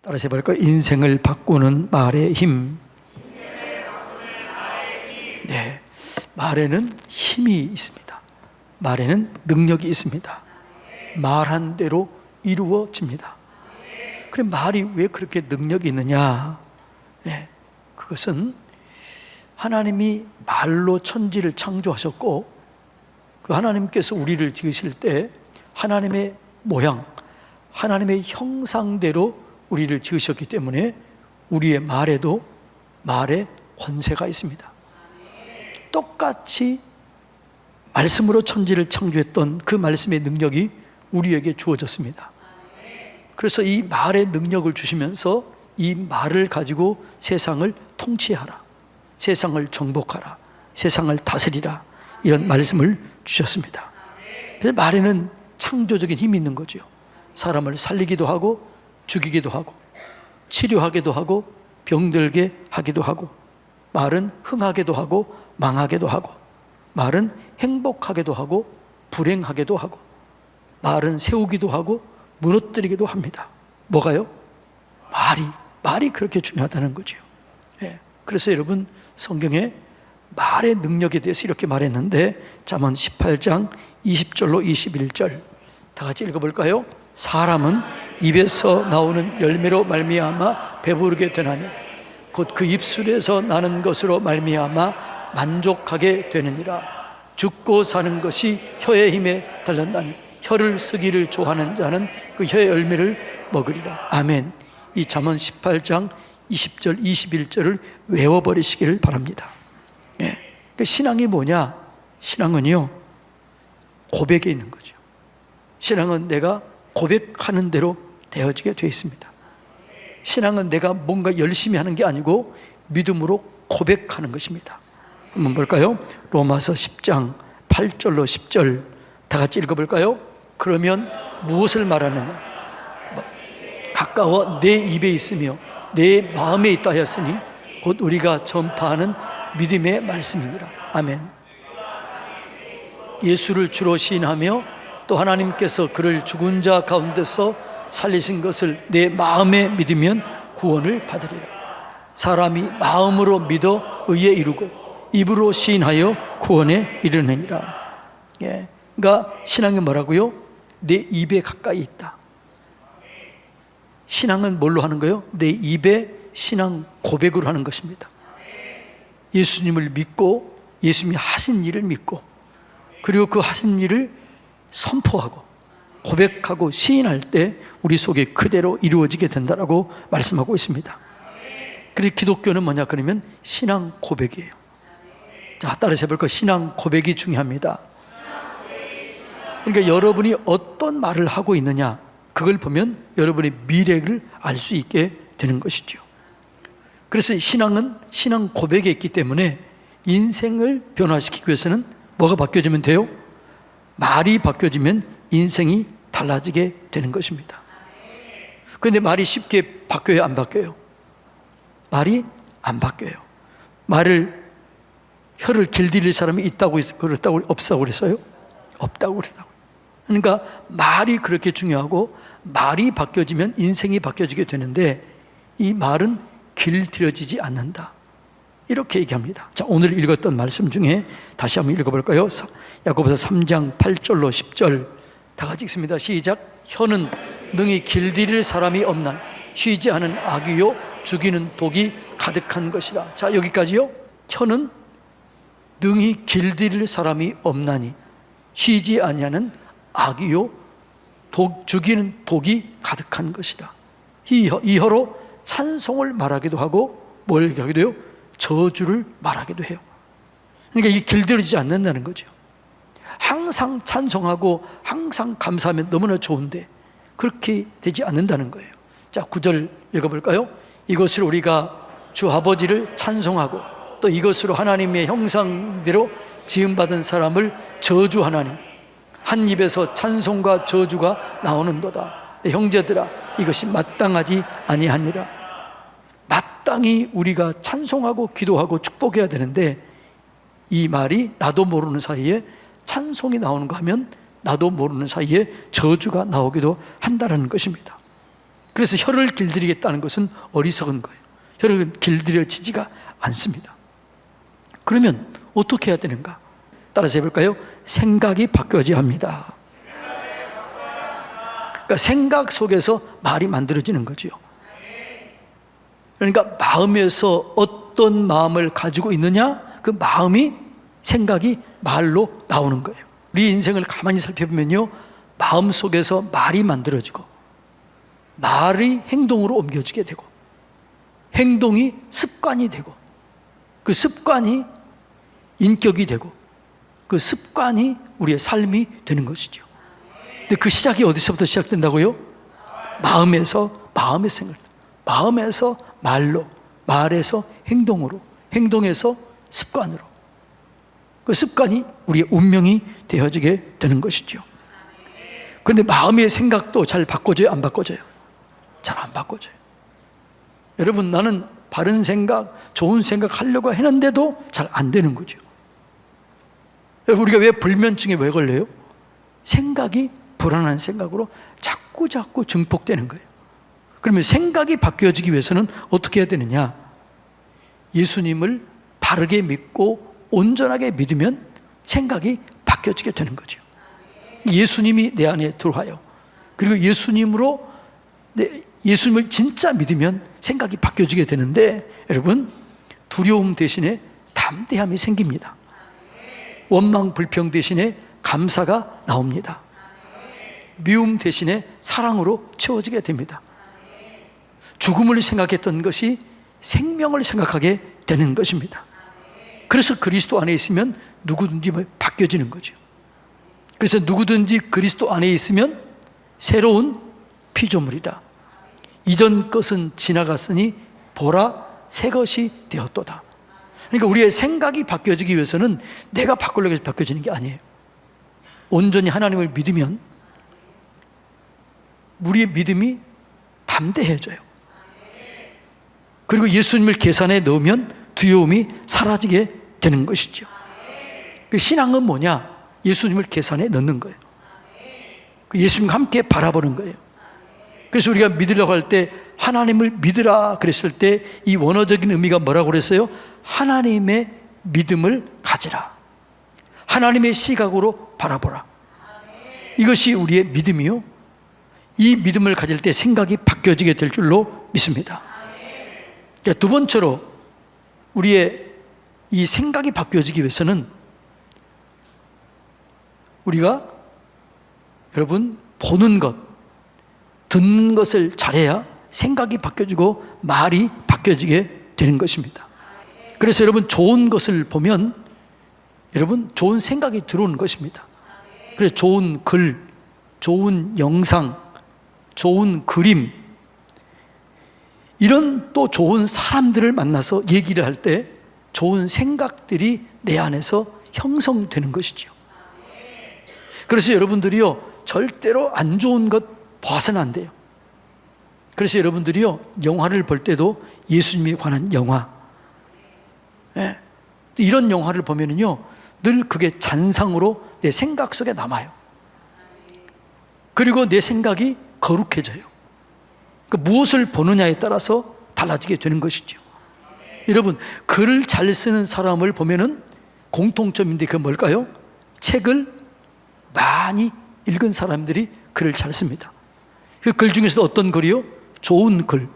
따라서 해볼까요? 인생을 바꾸는 말의 힘. 네, 말에는 힘이 있습니다. 말에는 능력이 있습니다. 말한 대로 이루어집니다. 그럼 말이 왜 그렇게 능력이 있느냐? 네, 그것은 하나님이 말로 천지를 창조하셨고, 그 하나님께서 우리를 지으실 때 하나님의 모양, 하나님의 형상대로 우리를 지으셨기 때문에 우리의 말에도 말의 권세가 있습니다. 똑같이 말씀으로 천지를 창조했던 그 말씀의 능력이 우리에게 주어졌습니다. 그래서 이 말의 능력을 주시면서 이 말을 가지고 세상을 통치하라, 세상을 정복하라, 세상을 다스리라, 이런 말씀을 주셨습니다. 그래서 말에는 창조적인 힘이 있는 거죠. 사람을 살리기도 하고 죽이기도 하고 치료하기도 하고 병들게 하기도 하고, 말은 흥하게도 하고 망하게도 하고, 말은 행복하게도 하고 불행하게도 하고, 말은 세우기도 하고 무너뜨리기도 합니다. 뭐가요? 말이 그렇게 중요하다는 거죠. 예. 그래서 여러분, 성경에 말의 능력에 대해서 이렇게 말했는데, 잠언 18장 20절로 21절 다 같이 읽어볼까요? 사람은 입에서 나오는 열매로 말미암아 배부르게 되나니 곧 그 입술에서 나는 것으로 말미암아 만족하게 되느니라. 죽고 사는 것이 혀의 힘에 달렸나니 혀를 쓰기를 좋아하는 자는 그 혀의 열매를 먹으리라. 아멘. 이 잠언 18장 20절 21절을 외워버리시기를 바랍니다. 예. 그 신앙이 뭐냐? 신앙은요, 고백에 있는 거죠. 신앙은 내가 고백하는 대로 되어지게 되어 있습니다. 신앙은 내가 뭔가 열심히 하는 게 아니고 믿음으로 고백하는 것입니다. 한번 볼까요? 로마서 10장 8절로 10절 다 같이 읽어볼까요? 그러면 무엇을 말하느냐? 가까워 내 입에 있으며 내 마음에 있다 하였으니 곧 우리가 전파하는 믿음의 말씀이니라. 아멘. 예수를 주로 시인하며 또 하나님께서 그를 죽은 자 가운데서 살리신 것을 내 마음에 믿으면 구원을 받으리라. 사람이 마음으로 믿어 의에 이르고 입으로 시인하여 구원에 이르느니라. 예. 그러니까 신앙이 뭐라고요? 내 입에 가까이 있다. 신앙은 뭘로 하는 거예요? 내 입에 신앙 고백으로 하는 것입니다. 예수님을 믿고 예수님이 하신 일을 믿고, 그리고 그 하신 일을 선포하고 고백하고 시인할 때 우리 속에 그대로 이루어지게 된다라고 말씀하고 있습니다. 그래서 기독교는 뭐냐 그러면 신앙 고백이에요. 자, 따라서 해볼까요? 신앙 고백이 중요합니다. 그러니까 여러분이 어떤 말을 하고 있느냐, 그걸 보면 여러분의 미래를 알 수 있게 되는 것이죠. 그래서 신앙은 신앙 고백에 있기 때문에 인생을 변화시키기 위해서는 뭐가 바뀌어지면 돼요? 말이 바뀌어지면 인생이 달라지게 되는 것입니다. 그런데 말이 쉽게 바뀌어요, 안 바뀌어요? 말이 안 바뀌어요. 혀를 길들일 사람이 있다고 그랬다고 없다고 그랬어요? 없다고 그랬다고. 그러니까 말이 그렇게 중요하고, 말이 바뀌어지면 인생이 바뀌어지게 되는데 이 말은 길들여지지 않는다, 이렇게 얘기합니다. 자, 오늘 읽었던 말씀 중에 다시 한번 읽어볼까요? 야고보서 3장 8절로 10절 다 같이 읽습니다. 시작. 혀는 능히 길들일 사람이 없나니 쉬지 않은 악이요 죽이는 독이 가득한 것이라. 자, 여기까지요. 혀는 능히 길들일 사람이 없나니 쉬지 아니하는 악이요 죽이는 독이 가득한 것이라. 이 혀로 찬송을 말하기도 하고 뭘 얘기하기도 해요? 저주를 말하기도 해요. 그러니까 이게 길들여지지 않는다는 거죠. 항상 찬송하고 항상 감사하면 너무나 좋은데 그렇게 되지 않는다는 거예요. 자, 9절 읽어볼까요? 이것으로 우리가 주 아버지를 찬송하고 또 이것으로 하나님의 형상대로 지음받은 사람을 저주하나니 한 입에서 찬송과 저주가 나오는도다. 형제들아, 이것이 마땅하지 아니하니라. 마땅히 우리가 찬송하고 기도하고 축복해야 되는데 이 말이 나도 모르는 사이에 찬송이 나오는 거 하면 나도 모르는 사이에 저주가 나오기도 한다는 것입니다. 그래서 혀를 길들이겠다는 것은 어리석은 거예요. 혀를 길들여지지가 않습니다. 그러면 어떻게 해야 되는가? 따라서 해볼까요? 생각이 바뀌어져야 합니다. 그러니까 생각 속에서 말이 만들어지는 거죠. 그러니까 마음에서 어떤 마음을 가지고 있느냐, 그 마음이, 생각이 말로 나오는 거예요. 우리 인생을 가만히 살펴보면요, 마음 속에서 말이 만들어지고 말이 행동으로 옮겨지게 되고 행동이 습관이 되고 그 습관이 인격이 되고 그 습관이 우리의 삶이 되는 것이죠. 근데 그 시작이 어디서부터 시작된다고요? 마음에서, 마음의 생각, 마음에서 말로, 말에서 행동으로, 행동에서 습관으로, 그 습관이 우리의 운명이 되어지게 되는 것이죠. 그런데 마음의 생각도 잘 바꿔져요? 안 바꿔져요? 잘 안 바꿔져요. 여러분, 나는 바른 생각, 좋은 생각 하려고 했는데도 잘 안 되는 거죠. 여러분, 우리가 왜 불면증에 왜 걸려요? 생각이 불안한 생각으로 자꾸 증폭되는 거예요. 그러면 생각이 바뀌어지기 위해서는 어떻게 해야 되느냐? 예수님을 바르게 믿고 온전하게 믿으면 생각이 바뀌어지게 되는 거죠. 예수님이 내 안에 들어와요. 그리고 예수님을 진짜 믿으면 생각이 바뀌어지게 되는데, 여러분, 두려움 대신에 담대함이 생깁니다. 원망 불평 대신에 감사가 나옵니다. 미움 대신에 사랑으로 채워지게 됩니다. 죽음을 생각했던 것이 생명을 생각하게 되는 것입니다. 그래서 그리스도 안에 있으면 누구든지 바뀌어지는 거죠. 그래서 누구든지 그리스도 안에 있으면 새로운 피조물이다. 이전 것은 지나갔으니 보라 새 것이 되었도다. 그러니까 우리의 생각이 바뀌어지기 위해서는 내가 바꾸려고 해서 바뀌어지는 게 아니에요. 온전히 하나님을 믿으면 우리의 믿음이 담대해져요. 그리고 예수님을 계산에 넣으면 두려움이 사라지게 되는 것이죠. 신앙은 뭐냐? 예수님을 계산에 넣는 거예요. 예수님과 함께 바라보는 거예요. 그래서 우리가 믿으려고 할 때 하나님을 믿으라 그랬을 때 이 원어적인 의미가 뭐라고 그랬어요? 하나님의 믿음을 가지라. 하나님의 시각으로 바라보라. 이것이 우리의 믿음이요. 이 믿음을 가질 때 생각이 바뀌어지게 될 줄로 믿습니다. 두 번째로 우리의 이 생각이 바뀌어지기 위해서는 우리가 여러분 보는 것, 듣는 것을 잘해야 생각이 바뀌어지고 말이 바뀌어지게 되는 것입니다. 그래서 여러분 좋은 것을 보면 여러분 좋은 생각이 들어오는 것입니다. 그래서 좋은 글, 좋은 영상, 좋은 그림, 이런 또 좋은 사람들을 만나서 얘기를 할 때 좋은 생각들이 내 안에서 형성되는 것이죠. 그래서 여러분들이요, 절대로 안 좋은 것 봐서는 안 돼요. 그래서 여러분들이요, 영화를 볼 때도 예수님에 관한 영화, 이런 영화를 보면은요, 늘 그게 잔상으로 내 생각 속에 남아요. 그리고 내 생각이 거룩해져요. 무엇을 보느냐에 따라서 달라지게 되는 것이죠. 여러분, 글을 잘 쓰는 사람을 보면은 공통점인데 그게 뭘까요? 책을 많이 읽은 사람들이 글을 잘 씁니다. 그 글 중에서도 어떤 글이요? 좋은 글.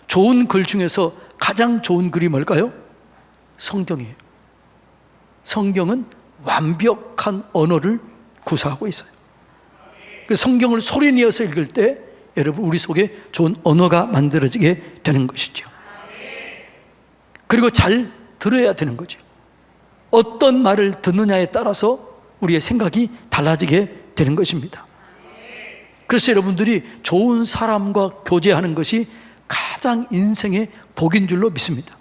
좋은 글 중에서 가장 좋은 글이 뭘까요? 성경이에요. 성경은 완벽한 언어를 구사하고 있어요. 그 성경을 소리내어서 읽을 때 여러분 우리 속에 좋은 언어가 만들어지게 되는 것이죠. 그리고 잘 들어야 되는 거죠. 어떤 말을 듣느냐에 따라서 우리의 생각이 달라지게 되는 것입니다. 그래서 여러분들이 좋은 사람과 교제하는 것이 가장 인생의 복인 줄로 믿습니다.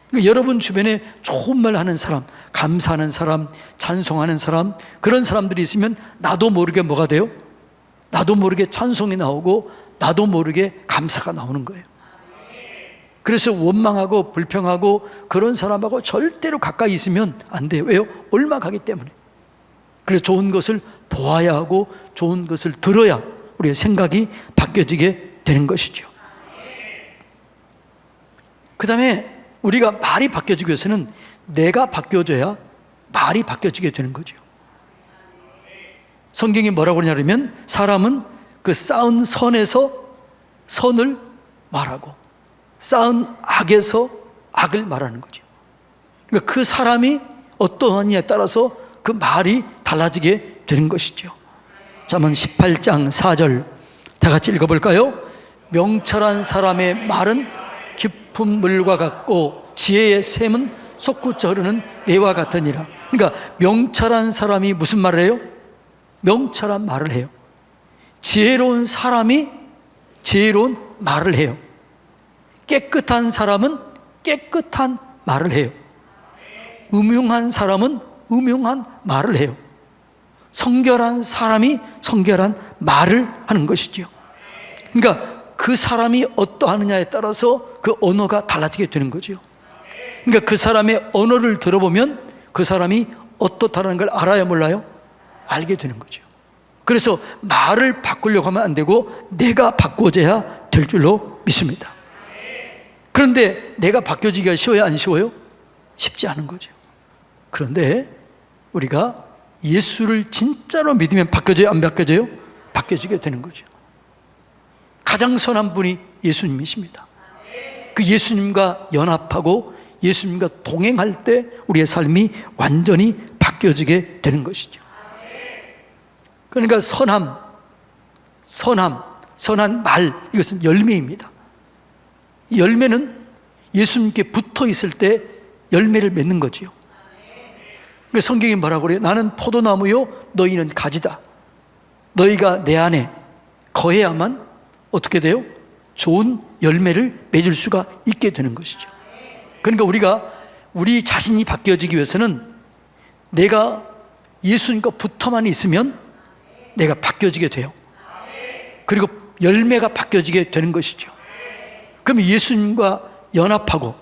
그러니까 여러분 주변에 좋은 말 하는 사람, 감사하는 사람, 찬송하는 사람, 그런 사람들이 있으면 나도 모르게 뭐가 돼요? 나도 모르게 찬송이 나오고 나도 모르게 감사가 나오는 거예요. 그래서 원망하고 불평하고 그런 사람하고 절대로 가까이 있으면 안 돼요. 왜요? 옮아가기 때문에. 그래서 좋은 것을 보아야 하고 좋은 것을 들어야 우리의 생각이 바뀌어지게 되는 것이죠. 그 다음에 우리가 말이 바뀌어지기 위해서는 내가 바뀌어져야 말이 바뀌어지게 되는 거죠. 성경이 뭐라고 그러냐면 사람은 그 쌓은 선에서 선을 말하고 쌓은 악에서 악을 말하는 거죠. 그러니까 그 사람이 어떠하냐에 따라서 그 말이 달라지게 되는 것이죠. 잠언 18장 4절 다 같이 읽어볼까요? 명철한 사람의 말은 깊은 물과 같고 지혜의 샘은 솟구쳐 흐르는 내와 같으니라. 그러니까 명철한 사람이 무슨 말을 해요? 명철한 말을 해요. 지혜로운 사람이 지혜로운 말을 해요. 깨끗한 사람은 깨끗한 말을 해요. 음흉한 사람은 음흉한 말을 해요. 성결한 사람이 성결한 말을 하는 것이죠. 그러니까 그 사람이 어떠하느냐에 따라서 그 언어가 달라지게 되는 거죠. 그러니까 그 사람의 언어를 들어보면 그 사람이 어떻다는 걸 알아야 몰라요? 알게 되는 거죠. 그래서 말을 바꾸려고 하면 안 되고 내가 바꿔져야 될 줄로 믿습니다. 그런데 내가 바뀌어지기가 쉬워요? 안 쉬워요? 쉽지 않은 거죠. 그런데 우리가 예수를 진짜로 믿으면 바뀌어져요? 안 바뀌어져요? 바뀌어지게 되는 거죠. 가장 선한 분이 예수님이십니다. 그 예수님과 연합하고 예수님과 동행할 때 우리의 삶이 완전히 바뀌어지게 되는 것이죠. 그러니까 선한 말, 이것은 열매입니다. 열매는 예수님께 붙어 있을 때 열매를 맺는 거지요. 그래서 성경이 뭐라고 그래요? 나는 포도나무요, 너희는 가지다. 너희가 내 안에 거해야만 어떻게 돼요? 좋은 열매를 맺을 수가 있게 되는 것이죠. 그러니까 우리가 우리 자신이 바뀌어지기 위해서는 내가 예수님과 붙어만 있으면 내가 바뀌어지게 돼요. 그리고 열매가 바뀌어지게 되는 것이죠. 그럼 예수님과 연합하고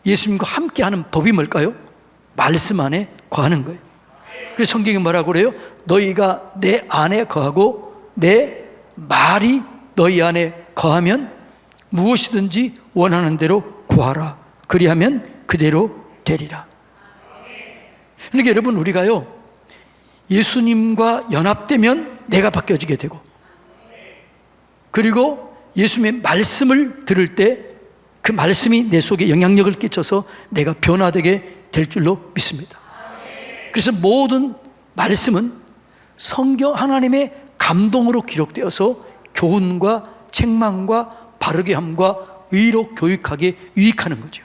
예수님과 함께하는 법이 뭘까요? 말씀 안에 거하는 거예요. 그래서 성경이 뭐라고 그래요? 너희가 내 안에 거하고 내 말이 너희 안에 거하면 무엇이든지 원하는 대로 구하라. 그리하면 그대로 되리라. 그러니까 여러분, 우리가요 예수님과 연합되면 내가 바뀌어지게 되고, 그리고 예수님의 말씀을 들을 때 그 말씀이 내 속에 영향력을 끼쳐서 내가 변화되게 될 줄로 믿습니다. 그래서 모든 말씀은 성경 하나님의 감동으로 기록되어서 교훈과 책망과 바르게 함과 의로 교육하게 유익하는 거죠.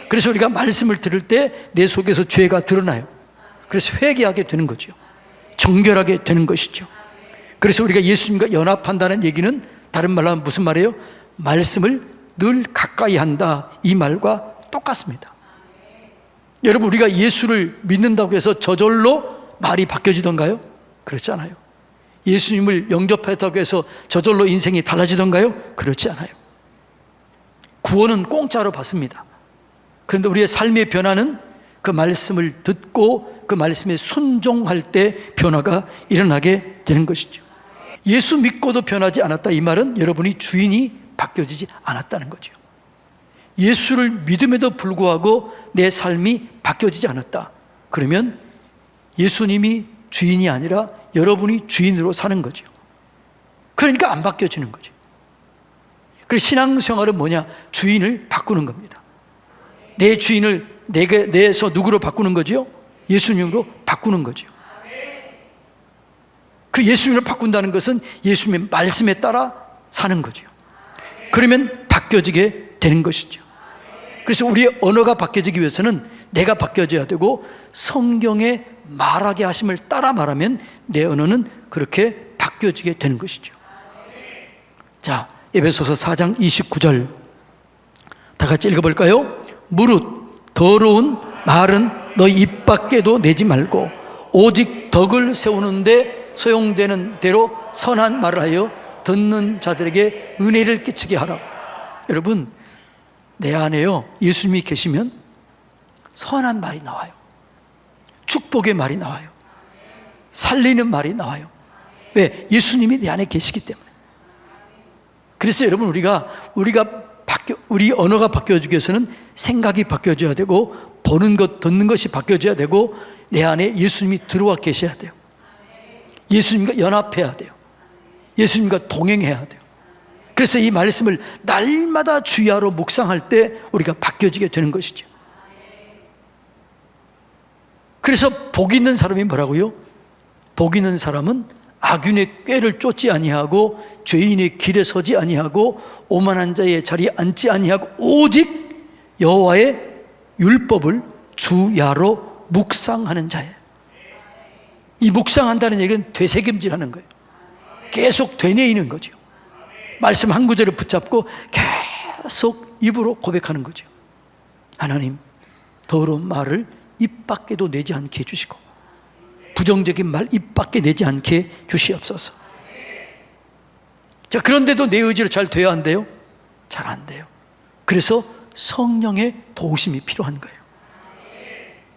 그래서 우리가 말씀을 들을 때 내 속에서 죄가 드러나요. 그래서 회개하게 되는 거죠. 정결하게 되는 것이죠. 그래서 우리가 예수님과 연합한다는 얘기는 다른 말로 하면 무슨 말이에요? 말씀을 늘 가까이 한다, 이 말과 똑같습니다. 여러분, 우리가 예수를 믿는다고 해서 저절로 말이 바뀌어지던가요? 그렇지 않아요. 예수님을 영접했다고 해서 저절로 인생이 달라지던가요? 그렇지 않아요. 구원은 공짜로 받습니다. 그런데 우리의 삶의 변화는 그 말씀을 듣고 그 말씀에 순종할 때 변화가 일어나게 되는 것이죠. 예수 믿고도 변하지 않았다, 이 말은 여러분이 주인이 바뀌어지지 않았다는 거죠. 예수를 믿음에도 불구하고 내 삶이 바뀌어지지 않았다, 그러면 예수님이 주인이 아니라 여러분이 주인으로 사는 거죠. 그러니까 안 바뀌어지는 거죠. 그래서 신앙생활은 뭐냐? 주인을 바꾸는 겁니다. 내 주인을 내에서 누구로 바꾸는 거죠? 예수님으로 바꾸는 거죠. 그 예수님을 바꾼다는 것은 예수님의 말씀에 따라 사는 거죠. 그러면 바뀌어지게 되는 것이죠. 그래서 우리의 언어가 바뀌어지기 위해서는 내가 바뀌어져야 되고, 성경에 말하게 하심을 따라 말하면 내 언어는 그렇게 바뀌어지게 되는 것이죠. 자, 에베소서 4장 29절 다 같이 읽어볼까요? 무릇 더러운 말은 너희 입 밖에도 내지 말고 오직 덕을 세우는데 소용되는 대로 선한 말을 하여 듣는 자들에게 은혜를 끼치게 하라. 여러분, 내 안에요 예수님이 계시면 선한 말이 나와요. 축복의 말이 나와요. 살리는 말이 나와요. 왜? 예수님이 내 안에 계시기 때문에. 그래서 여러분 우리 언어가 바뀌어지기 위해서는 생각이 바뀌어져야 되고, 보는 것, 듣는 것이 바뀌어져야 되고, 내 안에 예수님이 들어와 계셔야 돼요. 예수님과 연합해야 돼요. 예수님과 동행해야 돼요. 그래서 이 말씀을 날마다 주야로 묵상할 때 우리가 바뀌어지게 되는 것이죠. 그래서 복 있는 사람이 뭐라고요? 복 있는 사람은 악인의 꾀를 쫓지 아니하고 죄인의 길에 서지 아니하고 오만한 자의 자리에 앉지 아니하고 오직 여호와의 율법을 주야로 묵상하는 자예요. 이 묵상한다는 얘기는 되새김질하는 거예요. 계속 되뇌이는 거죠. 말씀 한 구절을 붙잡고 계속 입으로 고백하는 거죠. 하나님, 더러운 말을 입 밖에도 내지 않게 해주시고 부정적인 말 입 밖에 내지 않게 주시옵소서. 자, 그런데도 내 의지로 잘 돼야 안 돼요? 잘 안 돼요. 그래서 성령의 도우심이 필요한 거예요.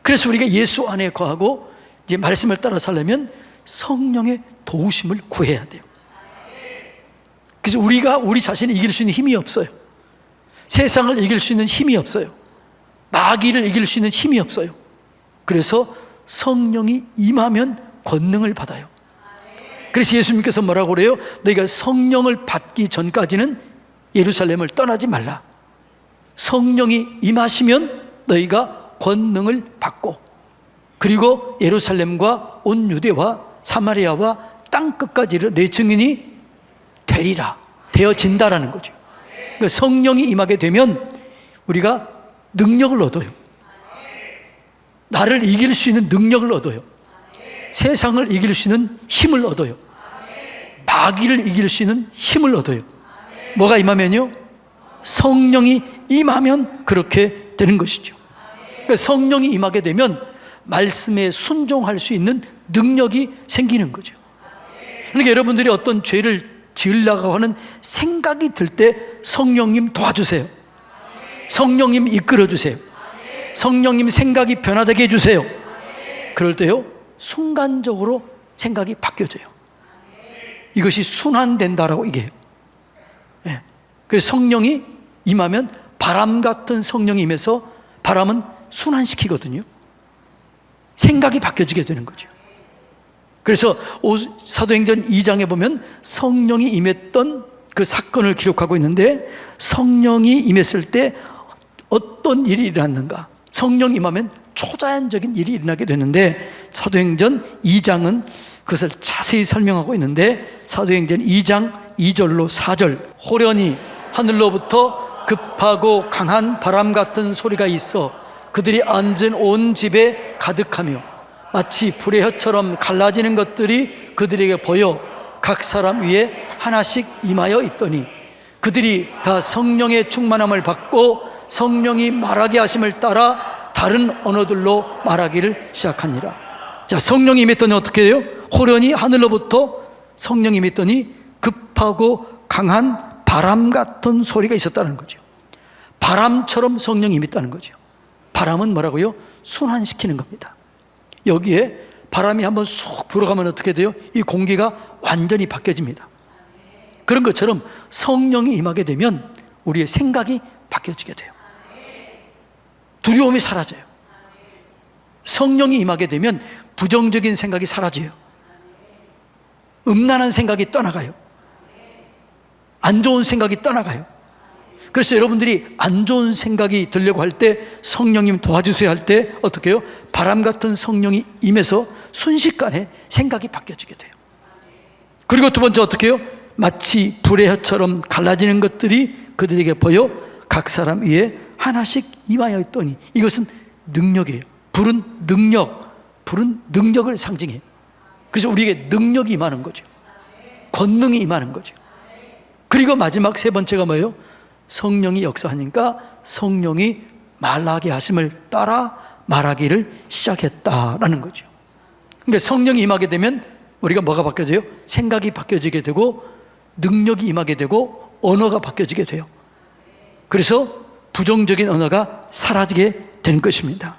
그래서 우리가 예수 안에 거하고 이제 말씀을 따라 살려면 성령의 도우심을 구해야 돼요. 그래서 우리가 우리 자신을 이길 수 있는 힘이 없어요. 세상을 이길 수 있는 힘이 없어요. 마귀를 이길 수 있는 힘이 없어요. 그래서 성령이 임하면 권능을 받아요. 그래서 예수님께서 뭐라고 그래요? 너희가 성령을 받기 전까지는 예루살렘을 떠나지 말라. 성령이 임하시면 너희가 권능을 받고, 그리고 예루살렘과 온 유대와 사마리아와 땅 끝까지 내 증인이 되리라, 되어진다라는 거죠. 그러니까 성령이 임하게 되면 우리가 능력을 얻어요. 나를 이길 수 있는 능력을 얻어요. 세상을 이길 수 있는 힘을 얻어요. 마귀를 이길 수 있는 힘을 얻어요. 뭐가 임하면요? 성령이 임하면 그렇게 되는 것이죠. 그러니까 성령이 임하게 되면 말씀에 순종할 수 있는 능력이 생기는 거죠. 그러니까 여러분들이 어떤 죄를 지으려고 하는 생각이 들 때 성령님 도와주세요. 성령님 이끌어주세요. 성령님 생각이 변화되게 해주세요. 그럴 때요, 순간적으로 생각이 바뀌어져요. 이것이 순환된다라고 얘기해요. 네. 그래서 성령이 임하면 바람 같은 성령이 임해서 바람은 순환시키거든요. 생각이 바뀌어지게 되는 거죠. 그래서 사도행전 2장에 보면 성령이 임했던 그 사건을 기록하고 있는데, 성령이 임했을 때 어떤 일이 일어났는가? 성령이 임하면 초자연적인 일이 일어나게 되는데, 사도행전 2장은 그것을 자세히 설명하고 있는데, 사도행전 2장 2절로 4절, 호련히 하늘로부터 급하고 강한 바람 같은 소리가 있어 그들이 앉은 온 집에 가득하며 마치 불의 혀처럼 갈라지는 것들이 그들에게 보여 각 사람 위에 하나씩 임하여 있더니 그들이 다 성령의 충만함을 받고 성령이 말하게 하심을 따라 다른 언어들로 말하기를 시작하니라. 자, 성령이 임했더니 어떻게 해요? 호련히 하늘로부터 성령이 임했더니 급하고 강한 바람 같은 소리가 있었다는 거죠. 바람처럼 성령이 임했다는 거죠. 바람은 뭐라고요? 순환시키는 겁니다. 여기에 바람이 한번 쑥 불어가면 어떻게 돼요? 이 공기가 완전히 바뀌어집니다. 그런 것처럼 성령이 임하게 되면 우리의 생각이 바뀌어지게 돼요. 두려움이 사라져요. 성령이 임하게 되면 부정적인 생각이 사라져요. 음란한 생각이 떠나가요. 안 좋은 생각이 떠나가요. 그래서 여러분들이 안 좋은 생각이 들려고 할 때 성령님 도와주세요 할 때 어떻게 해요? 바람 같은 성령이 임해서 순식간에 생각이 바뀌어지게 돼요. 그리고 두 번째 어떻게 해요? 마치 불의 혀처럼 갈라지는 것들이 그들에게 보여 각 사람 위에 하나씩 임하여 있더니, 이것은 능력이에요. 불은 능력을 상징해요. 그래서 우리에게 능력이 임하는 거죠. 권능이 임하는 거죠. 그리고 마지막 세 번째가 뭐예요? 성령이 역사하니까 성령이 말하게 하심을 따라 말하기를 시작했다라는 거죠. 그러니까 성령이 임하게 되면 우리가 뭐가 바뀌어져요? 생각이 바뀌어지게 되고 능력이 임하게 되고 언어가 바뀌어지게 돼요. 그래서 부정적인 언어가 사라지게 되는 것입니다.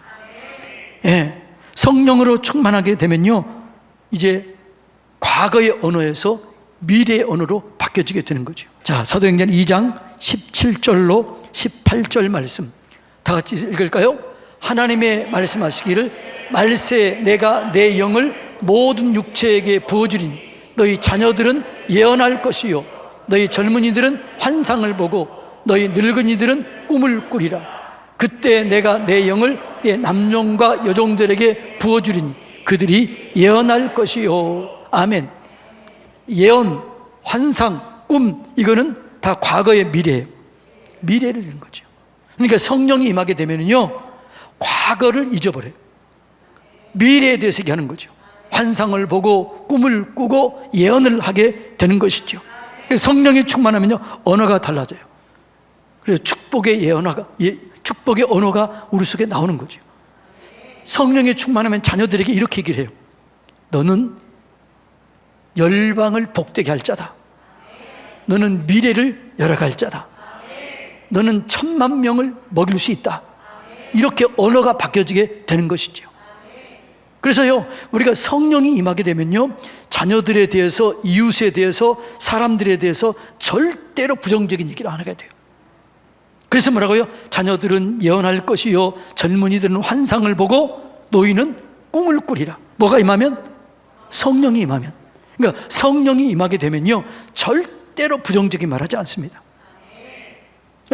예, 성령으로 충만하게 되면요, 이제 과거의 언어에서 미래의 언어로 바뀌어지게 되는 거죠. 자, 사도행전 2장 17절로 18절 말씀 다 같이 읽을까요? 하나님의 말씀하시기를 말세 내가 내 영을 모든 육체에게 부어주리니 너희 자녀들은 예언할 것이요 너희 젊은이들은 환상을 보고 너희 늙은이들은 꿈을 꾸리라. 그때 내가 내 영을 내 남종과 여종들에게 부어주리니 그들이 예언할 것이요. 아멘. 예언, 환상, 꿈, 이거는 다 과거의 미래예요. 미래를 이루는 거죠. 그러니까 성령이 임하게 되면요 과거를 잊어버려요. 미래에 대해서 얘기하는 거죠. 환상을 보고 꿈을 꾸고 예언을 하게 되는 것이죠. 성령이 충만하면요 언어가 달라져요. 그래서 축복의 언어가 우리 속에 나오는 거죠. 성령이 충만하면 자녀들에게 이렇게 얘기를 해요. 너는 열방을 복되게 할 자다. 너는 미래를 열어갈 자다. 너는 1000만 명을 먹일 수 있다. 이렇게 언어가 바뀌어지게 되는 것이죠. 그래서요 우리가 성령이 임하게 되면요 자녀들에 대해서, 이웃에 대해서, 사람들에 대해서 절대로 부정적인 얘기를 안 하게 돼요. 그래서 뭐라고요? 자녀들은 예언할 것이요 젊은이들은 환상을 보고 노인은 꿈을 꾸리라. 뭐가 임하면? 성령이 임하면. 그러니까 성령이 임하게 되면요 절대로 부정적인 말하지 않습니다.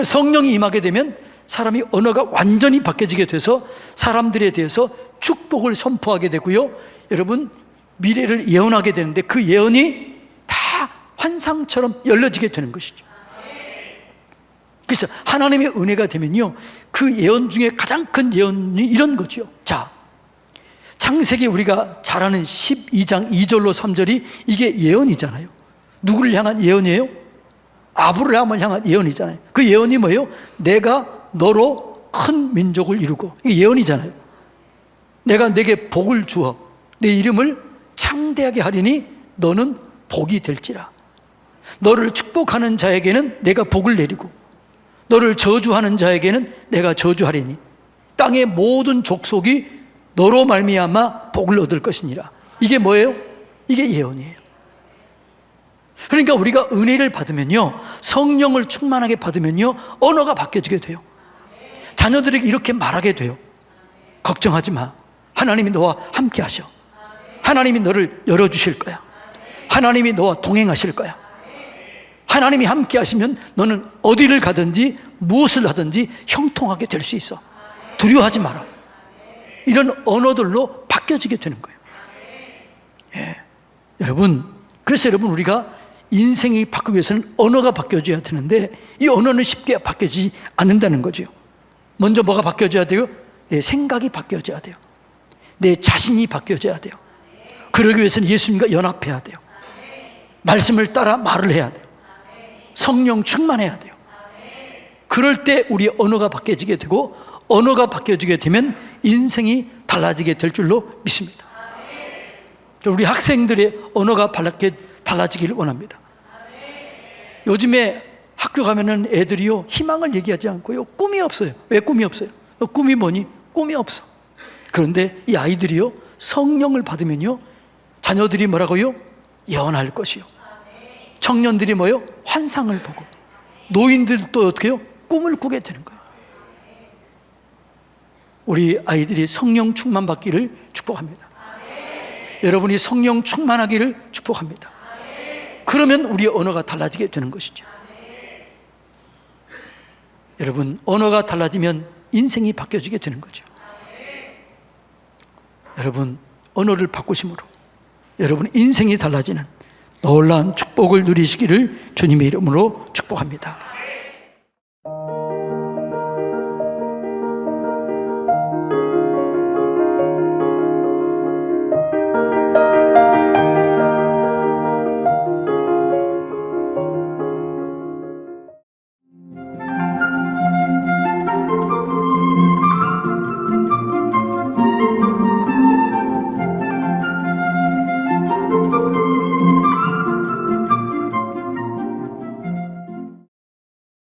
성령이 임하게 되면 사람이 언어가 완전히 바뀌어지게 돼서 사람들에 대해서 축복을 선포하게 되고요 여러분 미래를 예언하게 되는데 그 예언이 다 환상처럼 열려지게 되는 것이죠. 그래서 하나님의 은혜가 되면요 그 예언 중에 가장 큰 예언이 이런 거죠. 자, 창세기 우리가 잘 아는 12장 2절로 3절이 이게 예언이잖아요. 누구를 향한 예언이에요? 아브라함을 향한 예언이잖아요. 그 예언이 뭐예요? 내가 너로 큰 민족을 이루고, 이게 예언이잖아요. 내가 내게 복을 주어 내 이름을 창대하게 하리니 너는 복이 될지라. 너를 축복하는 자에게는 내가 복을 내리고 너를 저주하는 자에게는 내가 저주하리니 땅의 모든 족속이 너로 말미암아 복을 얻을 것이니라. 이게 뭐예요? 이게 예언이에요. 그러니까 우리가 은혜를 받으면요 성령을 충만하게 받으면요 언어가 바뀌어지게 돼요. 자녀들에게 이렇게 말하게 돼요. 걱정하지 마. 하나님이 너와 함께 하셔. 하나님이 너를 열어주실 거야. 하나님이 너와 동행하실 거야. 하나님이 함께 하시면 너는 어디를 가든지 무엇을 하든지 형통하게 될 수 있어. 두려워하지 마라. 이런 언어들로 바뀌어지게 되는 거예요. 예. 여러분, 그래서 여러분 우리가 인생이 바뀌기 위해서는 언어가 바뀌어져야 되는데 이 언어는 쉽게 바뀌어지지 않는다는 거죠. 먼저 뭐가 바뀌어져야 돼요? 내 생각이 바뀌어져야 돼요. 내 자신이 바뀌어져야 돼요. 그러기 위해서는 예수님과 연합해야 돼요. 말씀을 따라 말을 해야 돼요. 성령 충만해야 돼요. 그럴 때 우리의 언어가 바뀌어지게 되고 언어가 바뀌어지게 되면 인생이 달라지게 될 줄로 믿습니다. 우리 학생들의 언어가 달라지기를 원합니다. 요즘에 학교 가면은 애들이요 희망을 얘기하지 않고요 꿈이 없어요. 왜 꿈이 없어요? 꿈이 뭐니? 꿈이 없어. 그런데 이 아이들이요 성령을 받으면요 자녀들이 뭐라고요? 예언할 것이요. 청년들이 뭐요? 환상을 보고, 노인들도 어떻게 해요? 꿈을 꾸게 되는 거예요. 우리 아이들이 성령 충만 받기를 축복합니다. 여러분이 성령 충만하기를 축복합니다. 그러면 우리의 언어가 달라지게 되는 것이죠. 여러분, 언어가 달라지면 인생이 바뀌어지게 되는 거죠. 여러분, 언어를 바꾸심으로 여러분 인생이 달라지는 놀라운 축복을 누리시기를 주님의 이름으로 축복합니다.